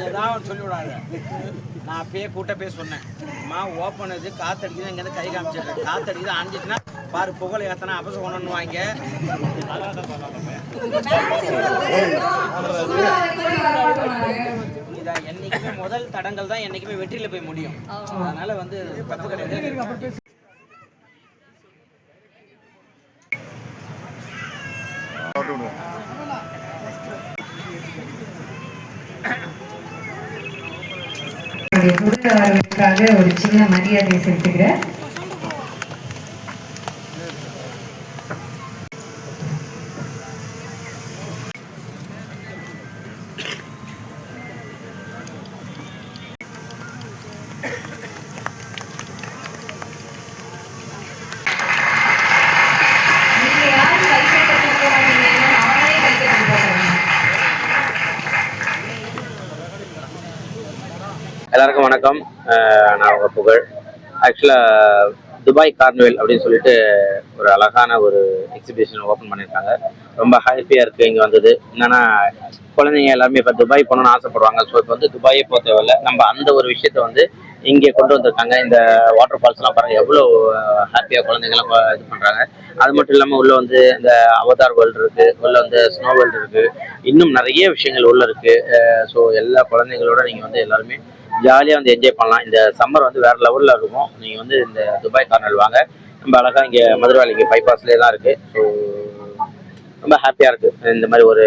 ஏதாவது சொல்லி விடாது. நான் அப்பயே கூட்ட சொன்னேன், அம்மா ஓப்பன் இது காத்தடிக்குது, இங்கேருந்து கை காமிச்சிடுறேன், காத்தடிக்குது அணிஞ்சிச்சுன்னா பாரு புகழ் ஏத்தனா அபசம் கொண்டு வாங்க. இதான் என்னைக்குமே முதல் தடங்கள் தான் என்னைக்குமே வெற்றியில போய் முடியும். அதனால வந்து தப்பு கிடையாது. அவர்களுக்காக ஒரு சின்ன மரியாதை செலுத்துகிறேன். எல்லாருக்கும் வணக்கம். நான் உங்கள் புகழ். ஆக்சுவலாக துபாய் கார்னிவல் அப்படின்னு சொல்லிட்டு ஒரு அழகான ஒரு எக்ஸிபிஷன் ஓப்பன் பண்ணியிருக்காங்க. ரொம்ப ஹாப்பியாக இருக்குது இங்கே வந்தது. என்னென்னா குழந்தைங்க எல்லாருமே இப்போ துபாய் போகணுன்னு ஆசைப்படுவாங்க. ஸோ இப்போ வந்து துபாயே போக தேவையில்லை, நம்ம அந்த ஒரு விஷயத்த வந்து இங்கே கொண்டு வந்திருக்காங்க. இந்த வாட்டர் ஃபால்ஸ்லாம் பாருங்கள், எவ்வளோ ஹாப்பியாக குழந்தைங்களாம் இது பண்ணுறாங்க. அது மட்டும் இல்லாமல் உள்ளே வந்து இந்த அவதார் வேர்ல்டு இருக்குது, உள்ளே வந்து ஸ்னோ வேர்ல்டு இருக்குது, இன்னும் நிறைய விஷயங்கள் உள்ளே இருக்குது. ஸோ எல்லா குழந்தைங்களோட நீங்கள் வந்து எல்லாருமே ஜாலியாக வந்து என்ஜாய் பண்ணலாம். இந்த சம்மர் வந்து வேறு லெவலில் இருக்கும். நீங்கள் வந்து இந்த துபாய் கார்னிவல் வாங்க. நம்ம அழகாக இங்கே மதுரவாளிக்கு பைபாஸ்லேயே தான் இருக்குது. ஸோ ரொம்ப ஹாப்பியாக இருக்குது இந்த மாதிரி ஒரு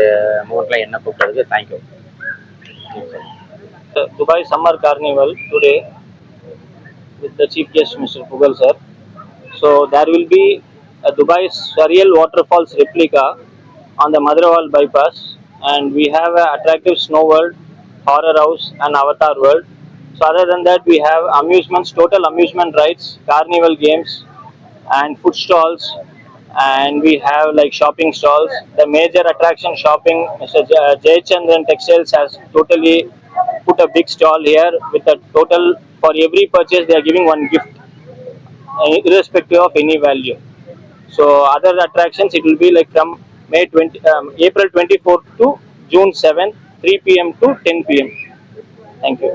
மூமெண்ட்லாம் என்ன கூப்பிட்டதுக்கு. Thank you. Dubai Summer Carnival today with the chief guest Mr. Pugal sir. So there will be a Dubai surreal waterfalls replica on the Madrawal bypass, and we have an attractive snow world, horror house and avatar world. So other than that, we have amusements, total amusement rides, carnival games and food stalls, and we have like shopping stalls. The major attraction shopping, Mr. Jayachandran Textiles has totally put a big stall here with a total, for every purchase they are giving one gift irrespective of any value. So other attractions, it will be like from April 24th to June 7th, 3 p.m. to 10 p.m. Thank you.